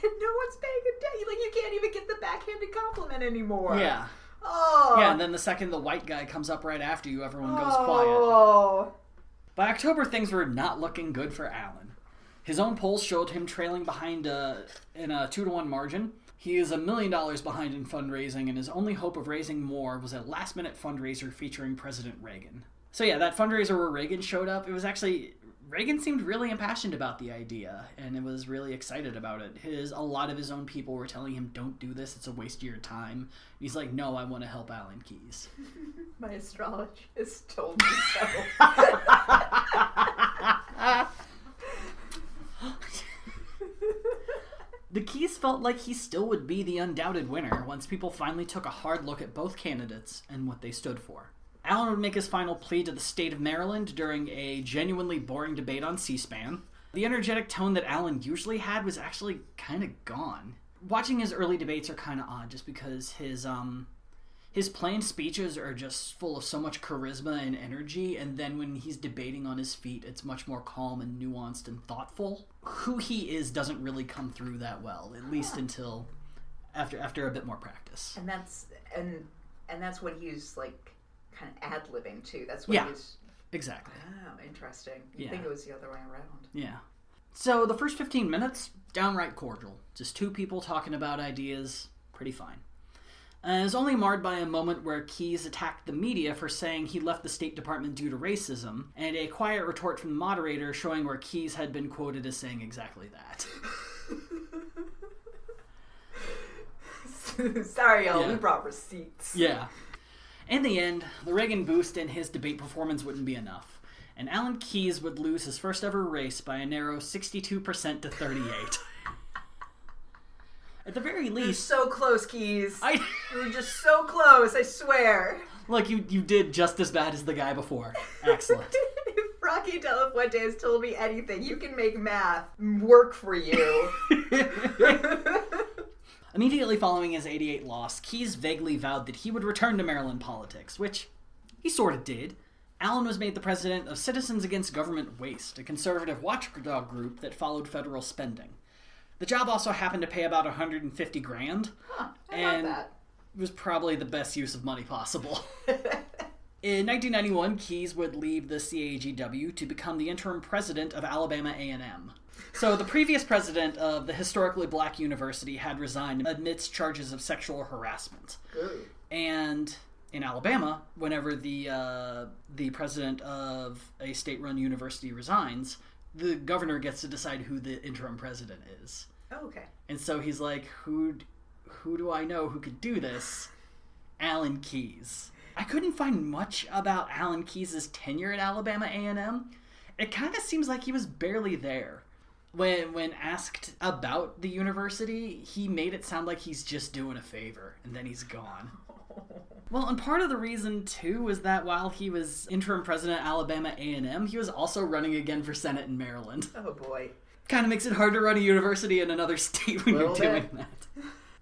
no one's paying attention. Like, you can't even get the backhanded compliment anymore.
Yeah.
Oh.
Yeah, and then the second the white guy comes up right after you, everyone goes quiet. By October, things were not looking good for Allen. His own polls showed him trailing behind in a 2-to-1 margin. He is $1 million behind in fundraising, and his only hope of raising more was a last-minute fundraiser featuring President Reagan. So yeah, that fundraiser where Reagan showed up, it was actually... Reagan seemed really impassioned about the idea, and it was really excited about it. A lot of his own people were telling him, don't do this, it's a waste of your time. He's like, no, I want to help Allen Keyes.
My astrologist told me so.
The Keyes felt like he still would be the undoubted winner once people finally took a hard look at both candidates and what they stood for. Allen would make his final plea to the state of Maryland during a genuinely boring debate on C-SPAN. The energetic tone that Allen usually had was actually kind of gone. Watching his early debates are kind of odd just because his plain speeches are just full of so much charisma and energy, and then when he's debating on his feet, it's much more calm and nuanced and thoughtful. Who he is doesn't really come through that well, at least until after a bit more practice.
And that's when he's like kind of ad-libbing too. That's when he's...
Exactly.
Oh, interesting. You'd think it was the other way around.
Yeah. So the first 15 minutes, downright cordial. Just two people talking about ideas. Pretty fine. It was only marred by a moment where Keyes attacked the media for saying he left the State Department due to racism, and a quiet retort from the moderator showing where Keyes had been quoted as saying exactly that.
Sorry, y'all,
Yeah.
we brought receipts.
Yeah. In the end, the Reagan boost in his debate performance wouldn't be enough, and Alan Keyes would lose his first ever race by a narrow 62% to 38%. At the very
You're
least...
so close, Keys.
I
You're just so close, I swear.
Look, you did just as bad as the guy before. Excellent.
If Rocky De La Fuente has told me anything, you can make math work for you.
Immediately following his 88 loss, Keyes vaguely vowed that he would return to Maryland politics, which he sort of did. Allen was made the president of Citizens Against Government Waste, a conservative watchdog group that followed federal spending. The job also happened to pay about $150,000,
I love that.
it was probably the best use of money possible. In 1991, Keyes would leave the CAGW to become the interim president of Alabama A&M. So the previous president of the historically black university had resigned amidst charges of sexual harassment.
Ooh.
And in Alabama, whenever the president of a state-run university resigns, the governor gets to decide who the interim president is.
Oh, okay.
And so he's like, who do I know who could do this? Alan Keyes. I couldn't find much about Alan Keyes' tenure at Alabama A&M. It kind of seems like he was barely there. When asked about the university, he made it sound like he's just doing a favor, and then he's gone. Well, and part of the reason, too, is that while he was interim president at Alabama A&M, he was also running again for Senate in Maryland.
Oh, boy.
Kind of makes it hard to run a university in another state when you're
Little
doing
bit.
that.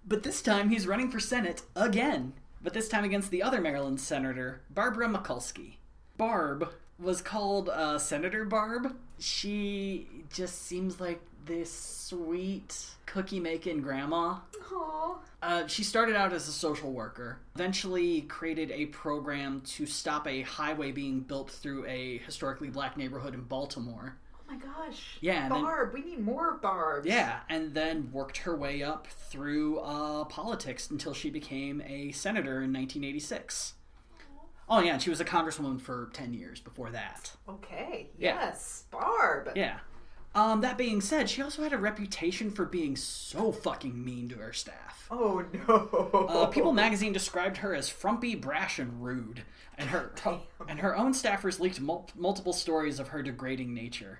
But this time, he's running for Senate again. But this time against the other Maryland senator, Barbara Mikulski. Barb was called Senator Barb. She just seems like this sweet cookie-making grandma.
Aww.
She started out as a social worker, eventually created a program to stop a highway being built through a historically black neighborhood in Baltimore.
Oh my gosh.
Yeah, and then-
Barb. We need more Barbs.
Yeah, and then worked her way up through politics until she became a senator in 1986. Oh yeah, and she was a congresswoman for 10 years before that.
Okay.
Yeah.
Yes. Barb.
Yeah. That being said, she also had a reputation for being so fucking mean to her staff.
Oh no.
People magazine described her as frumpy, brash, and rude, and her own staffers leaked multiple stories of her degrading nature.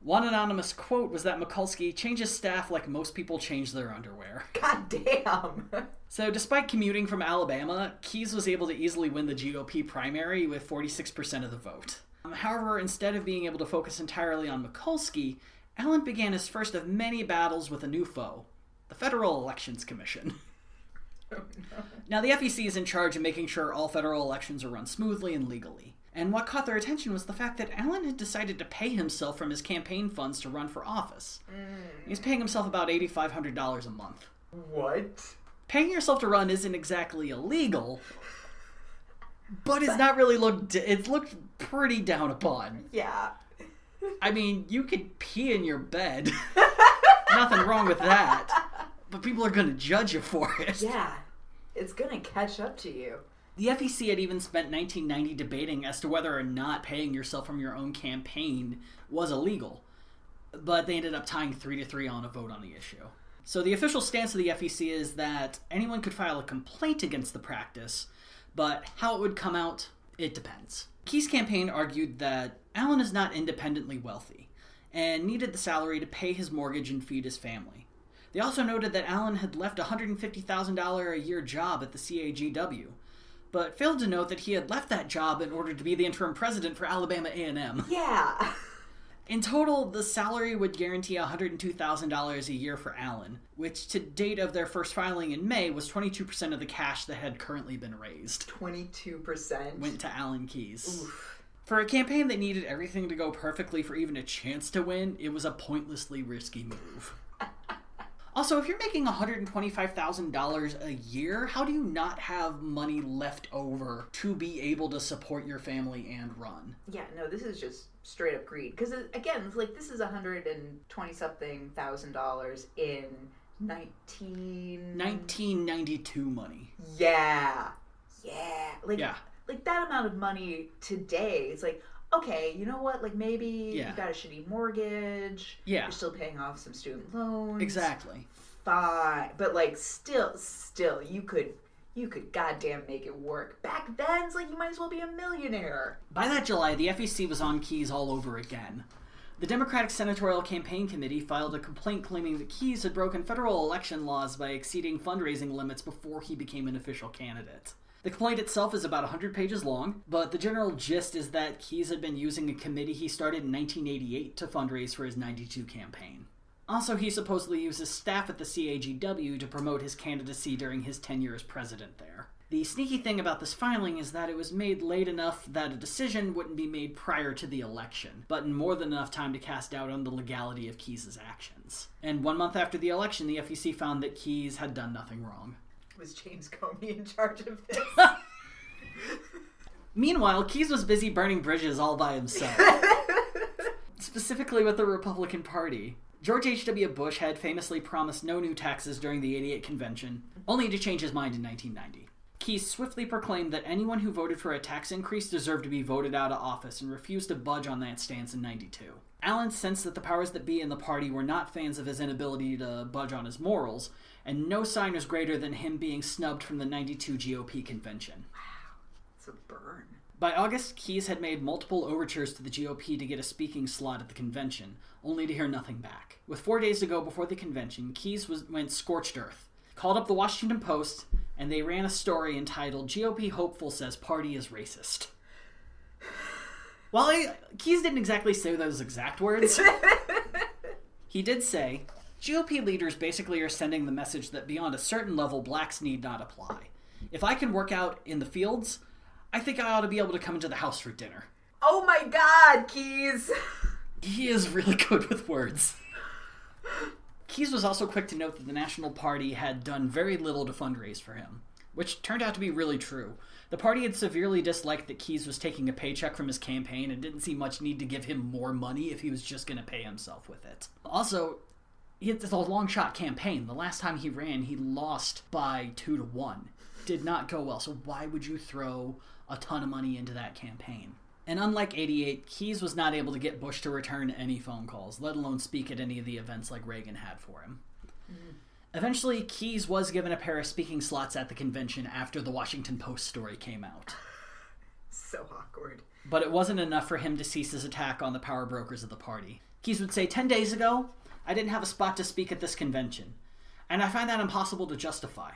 One anonymous quote was that Mikulski changes staff like most people change their underwear.
God damn.
So despite commuting from Alabama, Keyes was able to easily win the GOP primary with 46% of the vote. However, instead of being able to focus entirely on Mikulski, Allen began his first of many battles with a new foe, the Federal Elections Commission.
Oh, no.
Now, the FEC is in charge of making sure all federal elections are run smoothly and legally. And what caught their attention was the fact that Allen had decided to pay himself from his campaign funds to run for office. He's paying himself about $8,500 a month.
What?
Paying yourself to run isn't exactly illegal, but it's not really it's looked pretty down upon.
Yeah.
I mean, you could pee in your bed. Nothing wrong with that. But people are going to judge you for it.
Yeah. It's gonna catch up to you.
The FEC had even spent 1990 debating as to whether or not paying yourself from your own campaign was illegal. But they ended up tying 3-3 on a vote on the issue. So the official stance of the FEC is that anyone could file a complaint against the practice, but how it would come out, it depends. Keyes' campaign argued that Allen is not independently wealthy and needed the salary to pay his mortgage and feed his family. They also noted that Allen had left a $150,000 a year job at the CAGW, but failed to note that he had left that job in order to be the interim president for Alabama A&M.
Yeah.
In total, the salary would guarantee $102,000 a year for Allen, which to date of their first filing in May was 22% of the cash that had currently been raised.
22%.
Went to Alan Keyes.
Oof.
For a campaign that needed everything to go perfectly for even a chance to win, it was a pointlessly risky move. Also, if you're making $125,000 a year, how do you not have money left over to be able to support your family and run?
Yeah, no, this is just straight up greed. Because, again, it's like this is $120-something thousand in
1992 money.
Yeah. Yeah. Like,
Yeah.
like that amount of money today, it's like, okay, you know what? Like maybe
Yeah.
you've got a shitty mortgage.
Yeah.
You're still paying off some student loans.
Exactly.
fine. But, like, still, you could goddamn make it work. Back then, it's like you might as well be a millionaire.
By that July, the FEC was on Keyes all over again. The Democratic Senatorial Campaign Committee filed a complaint claiming that Keyes had broken federal election laws by exceeding fundraising limits before he became an official candidate. The complaint itself is about 100 pages long, but the general gist is that Keyes had been using a committee he started in 1988 to fundraise for his 92 campaign. Also, he supposedly used his staff at the CAGW to promote his candidacy during his tenure as president there. The sneaky thing about this filing is that it was made late enough that a decision wouldn't be made prior to the election, but in more than enough time to cast doubt on the legality of Keyes' actions. And 1 month after the election, the FEC found that Keyes had done nothing wrong.
Was James Comey in charge of this?
Meanwhile, Keyes was busy burning bridges all by himself. Specifically with the Republican Party. George H.W. Bush had famously promised no new taxes during the '88 convention, only to change his mind in 1990. Keyes swiftly proclaimed that anyone who voted for a tax increase deserved to be voted out of office and refused to budge on that stance in '92. Allen sensed that the powers that be in the party were not fans of his inability to budge on his morals, and no sign was greater than him being snubbed from the '92 GOP convention.
Wow, it's a burn.
By August, Keyes had made multiple overtures to the GOP to get a speaking slot at the convention, only to hear nothing back. With 4 days to go before the convention, Keyes went scorched earth, called up the Washington Post, and they ran a story entitled "GOP Hopeful Says Party is Racist." While Keyes didn't exactly say those exact words, he did say, "GOP leaders basically are sending the message that beyond a certain level, blacks need not apply. If I can work out in the fields, I think I ought to be able to come into the house for dinner."
Oh my God, Keyes!
He is really good with words. Keyes was also quick to note that the National Party had done very little to fundraise for him, which turned out to be really true. The party had severely disliked that Keyes was taking a paycheck from his campaign and didn't see much need to give him more money if he was just going to pay himself with it. Also, it's a long-shot campaign. The last time he ran, he lost by 2-1. Did not go well, so why would you throw a ton of money into that campaign? And unlike '88, Keyes was not able to get Bush to return any phone calls, let alone speak at any of the events like Reagan had for him. Eventually, Keyes was given a pair of speaking slots at the convention after the Washington Post story came out.
So awkward.
But it wasn't enough for him to cease his attack on the power brokers of the party. Keyes would say, 10 days ago, I didn't have a spot to speak at this convention, and I find that impossible to justify.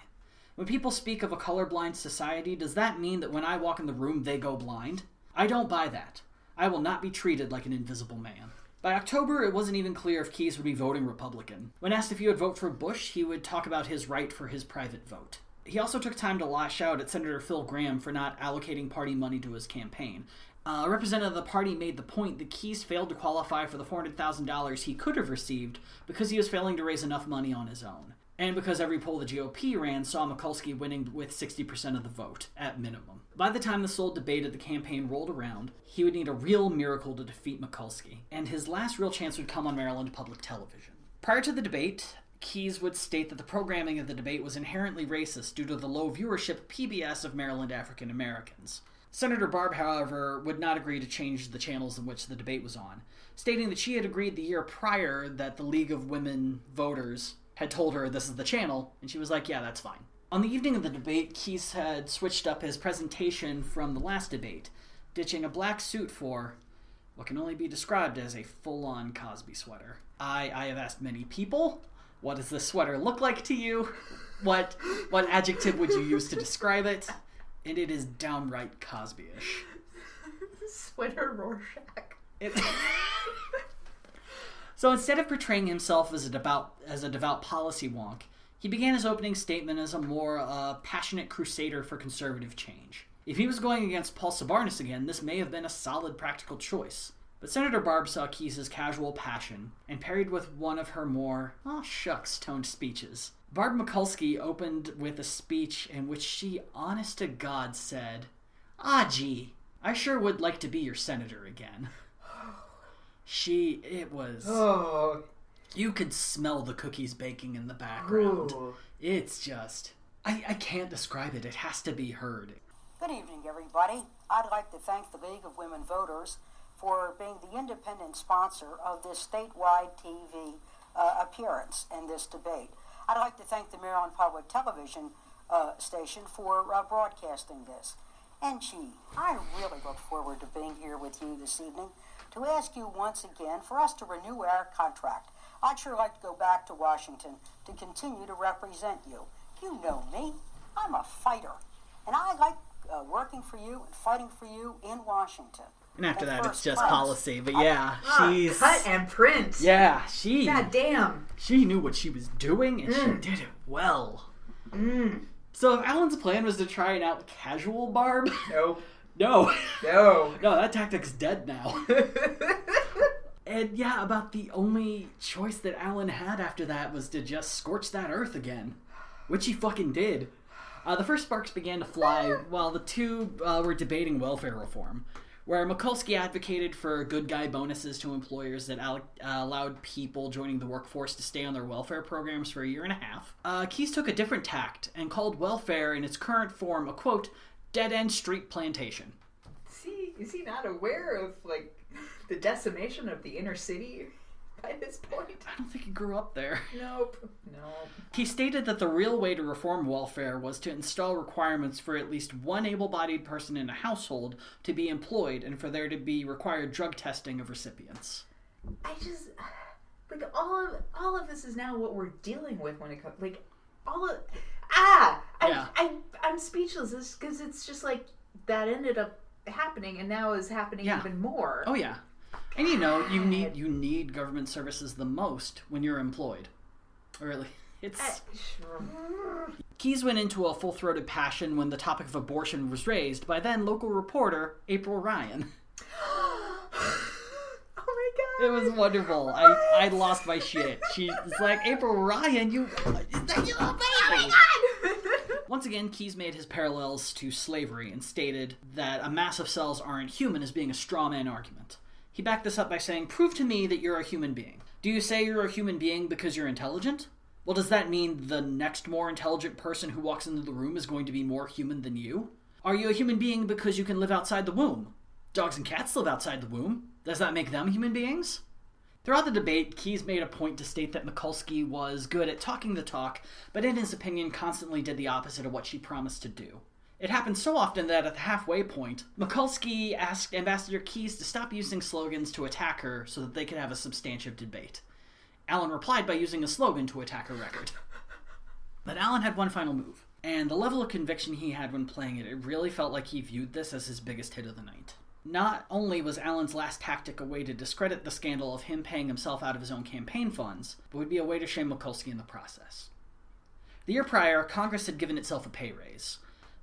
When people speak of a colorblind society, does that mean that when I walk in the room, they go blind? I don't buy that. I will not be treated like an invisible man. By October, it wasn't even clear if Keyes would be voting Republican. When asked if he would vote for Bush, he would talk about his right for his private vote. He also took time to lash out at Senator Phil Gramm for not allocating party money to his campaign. A representative of the party made the point that Keyes failed to qualify for the $400,000 he could have received because he was failing to raise enough money on his own. And because every poll the GOP ran saw Mikulski winning with 60% of the vote, at minimum. By the time the sole debate of the campaign rolled around, he would need a real miracle to defeat Mikulski, and his last real chance would come on Maryland public television. Prior to the debate, Keyes would state that the programming of the debate was inherently racist due to the low viewership PBS of Maryland African Americans. Senator Barb, however, would not agree to change the channels in which the debate was on, stating that she had agreed the year prior that the League of Women Voters had told her this is the channel, and she was like, yeah, that's fine. On the evening of the debate, Keyes had switched up his presentation from the last debate, ditching a black suit for what can only be described as a full-on Cosby sweater. I have asked many people, what does this sweater look like to you? What adjective would you use to describe it? And it is downright Cosby-ish.
Sweater Rorschach.
So instead of portraying himself as a devout policy wonk, he began his opening statement as a more passionate crusader for conservative change. If he was going against Paul Sabarnis again, this may have been a solid practical choice. But Senator Barb saw Keyes' casual passion and parried with one of her more, oh shucks, toned speeches. Barb Mikulski opened with a speech in which she, honest to God, said, "Ah, gee, I sure would like to be your senator again." You could smell the cookies baking in the background.
Ooh.
It's just, I can't describe it. It has to be heard.
Good evening, everybody. I'd like to thank the League of Women Voters for being the independent sponsor of this statewide TV appearance and this debate. I'd like to thank the Maryland Public Television station for broadcasting this. And gee, I really look forward to being here with you this evening to ask you once again for us to renew our contract. I'd sure like to go back to Washington to continue to represent you. You know me. I'm a fighter. And I like working for you and fighting for you in Washington.
And after that, it's just
class.
policy. But yeah, she's...
Cut and print.
Yeah, she...
God damn.
She knew what she was doing, and she did it well. So if Alan's plan was to try and out casual Barb...
Nope.
No.
No.
No, that tactic's dead now. And yeah, about the only choice that Alan had after that was to just scorch that earth again. Which he fucking did. The first sparks began to fly while the two were debating welfare reform, where Mikulski advocated for good guy bonuses to employers that allowed people joining the workforce to stay on their welfare programs for a year and a half. Keyes took a different tact and called welfare in its current form a, quote, dead-end street plantation.
Is he not aware of, like, the decimation of the inner city by this point?
I don't think he grew up there.
Nope.
He stated that the real way to reform welfare was to install requirements for at least one able-bodied person in a household to be employed and for there to be required drug testing of recipients.
I just, like, all of this is now what we're dealing with when it comes, like, I'm speechless because it's just like that ended up happening and now is happening even more.
Oh yeah. And you know, you need government services the most when you're employed. Or at least it's... Keyes went into a full-throated passion when the topic of abortion was raised by then local reporter April Ryan.
Oh my god.
It was wonderful. I lost my shit. She was like, April Ryan, you... Oh my god! Once again, Keyes made his parallels to slavery and stated that a mass of cells aren't human as being a straw man argument. He backed this up by saying, prove to me that you're a human being. Do you say you're a human being because you're intelligent? Well, does that mean the next more intelligent person who walks into the room is going to be more human than you? Are you a human being because you can live outside the womb? Dogs and cats live outside the womb. Does that make them human beings? Throughout the debate, Keyes made a point to state that Mikulski was good at talking the talk, but in his opinion constantly did the opposite of what she promised to do. It happened so often that at the halfway point, Mikulski asked Ambassador Keyes to stop using slogans to attack her so that they could have a substantive debate. Alan replied by using a slogan to attack her record. But Alan had one final move, and the level of conviction he had when playing it really felt like he viewed this as his biggest hit of the night. Not only was Alan's last tactic a way to discredit the scandal of him paying himself out of his own campaign funds, but would be a way to shame Mikulski in the process. The year prior, Congress had given itself a pay raise.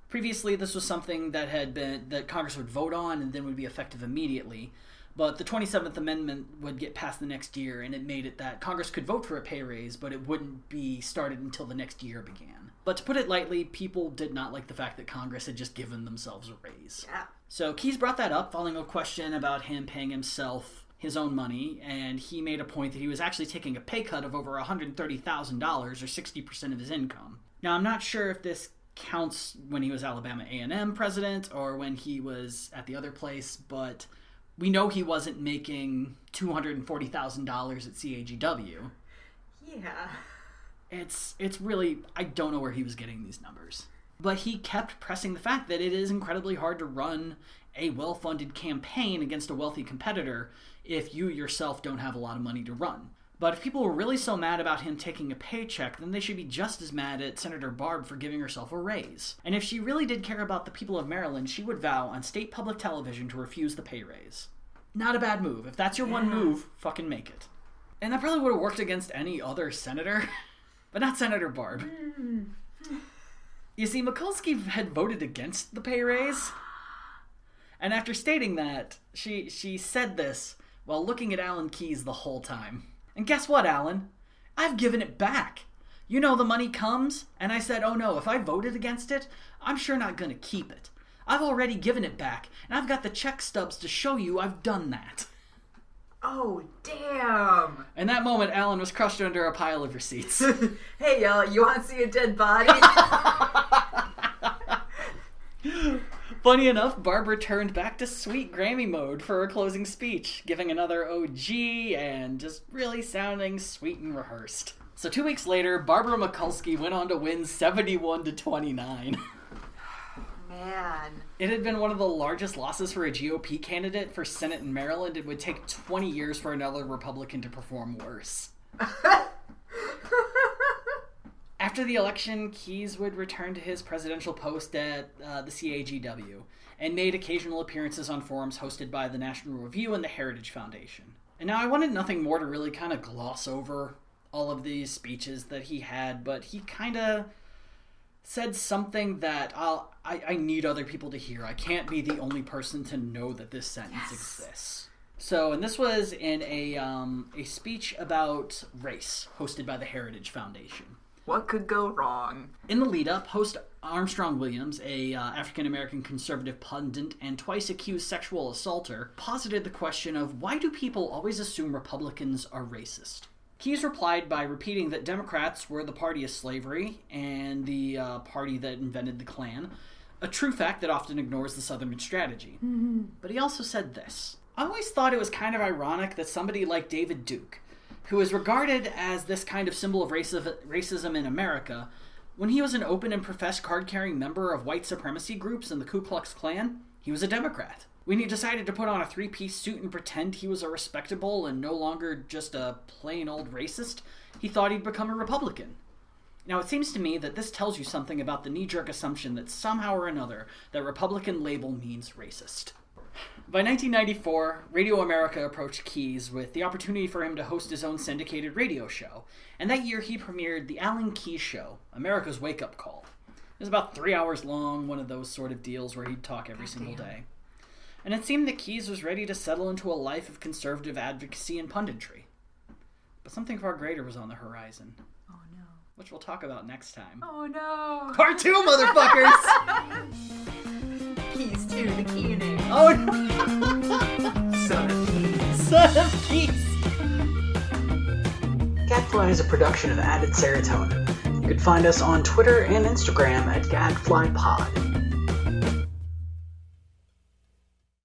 Previously, this was something that Congress would vote on and then would be effective immediately, but the 27th Amendment would get passed the next year, and it made it that Congress could vote for a pay raise, but it wouldn't be started until the next year began. But to put it lightly, people did not like the fact that Congress had just given themselves a raise. Yeah. So Keyes brought that up following a question about him paying himself his own money, and he made a point that he was actually taking a pay cut of over $130,000, or 60% of his income. Now, I'm not sure if this counts when he was Alabama A&M president or when he was at the other place, but we know he wasn't making $240,000 at CAGW.
Yeah.
It's really, I don't know where he was getting these numbers. But he kept pressing the fact that it is incredibly hard to run a well-funded campaign against a wealthy competitor if you yourself don't have a lot of money to run. But if people were really so mad about him taking a paycheck, then they should be just as mad at Senator Barb for giving herself a raise. And if she really did care about the people of Maryland, she would vow on state public television to refuse the pay raise. Not a bad move. If that's your one move, fucking make it. And that probably would have worked against any other senator, but not Senator Barb. You see, Mikulski had voted against the pay raise, and after stating that, she said this while looking at Alan Keyes the whole time. And guess what, Alan? I've given it back. You know the money comes, and I said, oh no, if I voted against it, I'm sure not going to keep it. I've already given it back, and I've got the check stubs to show you I've done that.
Oh, damn.
In that moment, Alan was crushed under a pile of receipts.
Hey, y'all, you want to see a dead body?
Funny enough, Barb returned back to sweet Grammy mode for her closing speech, giving another OG and just really sounding sweet and rehearsed. So 2 weeks later, Barbara Mikulski went on to win 71-29.
Man.
It had been one of the largest losses for a GOP candidate for Senate in Maryland. It would take 20 years for another Republican to perform worse. After the election, Keyes would return to his presidential post at the CAGW and made occasional appearances on forums hosted by the National Review and the Heritage Foundation. And now I wanted nothing more to really kind of gloss over all of these speeches that he had, but he kind of said something that I need other people to hear. I can't be the only person to know that this sentence exists. So, and this was in a speech about race hosted by the Heritage Foundation.
What could go wrong?
In the lead-up, host Armstrong Williams, a African-American conservative pundit and twice accused sexual assaulter, posited the question of why do people always assume Republicans are racist? Keyes replied by repeating that Democrats were the party of slavery and the party that invented the Klan, a true fact that often ignores the Southern strategy. Mm-hmm. But he also said this: I always thought it was kind of ironic that somebody like David Duke, who is regarded as this kind of symbol of racism in America, when he was an open and professed card-carrying member of white supremacy groups in the Ku Klux Klan, he was a Democrat. When he decided to put on a three-piece suit and pretend he was a respectable and no longer just a plain old racist, he thought he'd become a Republican. Now, it seems to me that this tells you something about the knee-jerk assumption that somehow or another that Republican label means racist. By 1994, Radio America approached Keyes with the opportunity for him to host his own syndicated radio show, and that year he premiered The Alan Keyes Show, America's Wake-Up Call. It was about 3 hours long, one of those sort of deals where he'd talk every single day. And it seemed that Keyes was ready to settle into a life of conservative advocacy and punditry. But something far greater was on the horizon.
Oh no.
Which we'll talk about next time.
Oh no.
Part 2, motherfuckers!
Keys to the key name.
Oh no!
Son of Keys.
Son of Keys!
Gadfly is a production of Added Serotonin. You can find us on Twitter and Instagram at gadflypod.